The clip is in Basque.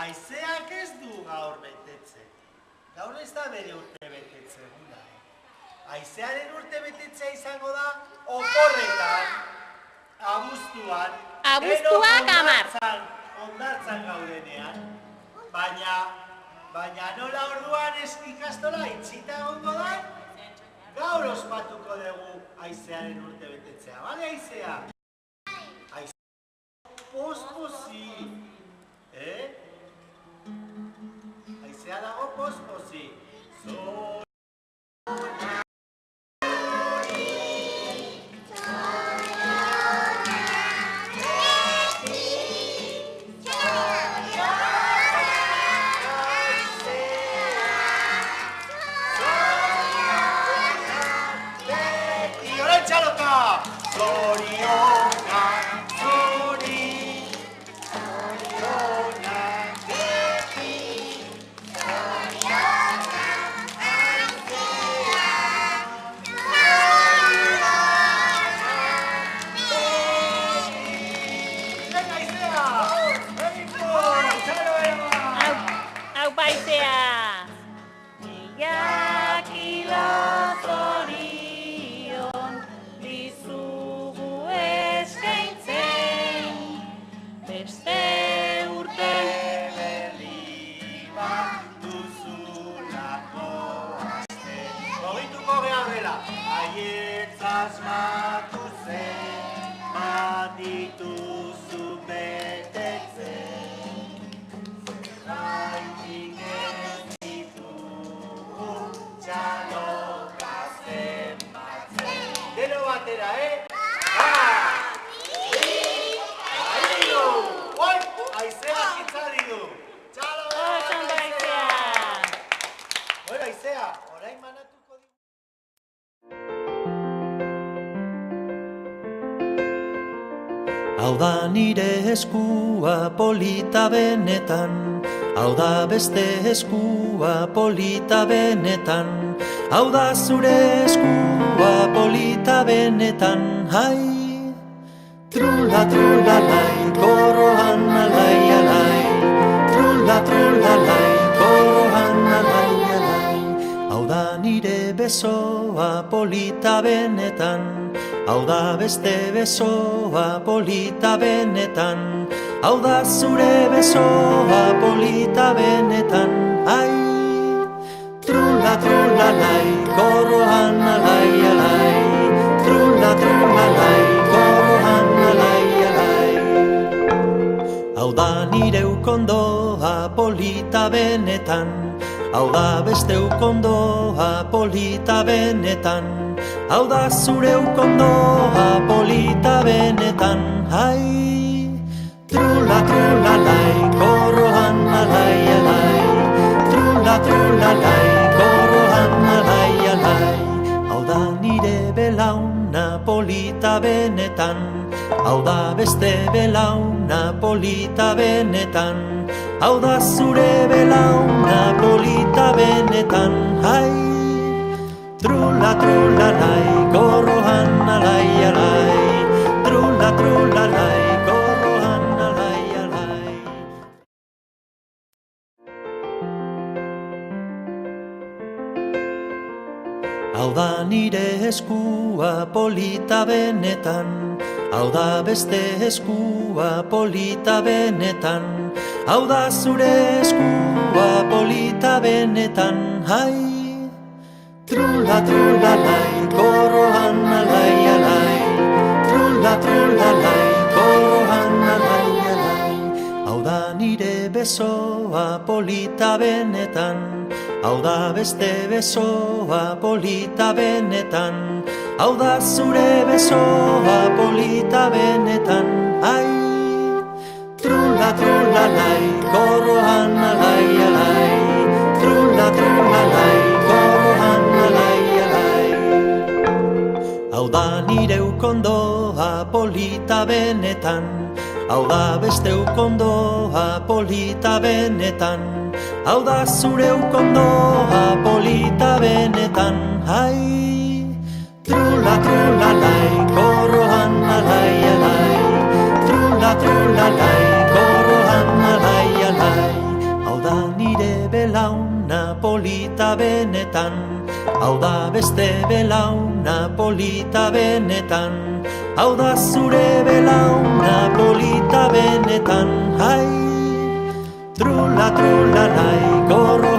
Aizeak ez du gaur betetzen. Gaur ez da bere urte betetze eguna. Aizearen urte betetzea izango da oporretan, abuztuan. Abuztuak 10. Hondartzan gaudenean. Baina nola orduan ikastola itxita egongo da? Gaur ospatuko dugu aizearen urte betetzea. Bale, aizea? Posposi. Aizea dago posposi. Hau da nire eskua polita benetan, hau da beste eskua polita benetan, hau da zure eskua polita benetan, hai! Trula, trula, lai, korohan alai, alai, trula, trula, lai, korohan alai, alai, hau da nire besoa polita benetan, hau da beste besoa polita benetan, hau da zure besoa polita benetan, ai! Trula, trula, lai, korohan alai, alai, trula, trula, lai, korohan alai, alai. Hau da nire ukondoa polita benetan, hau da beste ukondoa polita benetan, hau da zure ukondoa polita benetan, hai! Trula, trula, lai, korohan alai, alai, trula, trula, lai, korohan alai, alai. Hau da nire belauna polita benetan, hau da beste belauna polita benetan, hau da zure belauna polita benetan, hai! Trula, trula, lai, korohan alai, alai, trula, trula, lai, korohan alai, alai. Hau da nire eskua polita benetan, hau da beste eskua polita benetan, hau da zure eskua polita benetan, hai! Trula, trula, lai, korohan alai, alai, trula, trula, lai, korohan alai, alai. Hau da nire besoa polita benetan, hau da beste besoa polita benetan, hau da zure besoa polita benetan, ai! Trula, trula, lai, korohan alai, alai, trula, trula, lai, korohan alai, alai. Hau da nire ukondoa polita benetan, hau da beste ukondoa polita benetan, hau da zure ukondoa polita benetan, hai! Trula, trula, lai, korohan alai, alai, trula, trula, lai, korohan alai, alai. polita benetan, hau da beste belauna polita benetan, hau da zure belauna polita benetan, hai, trula trula lai, gorro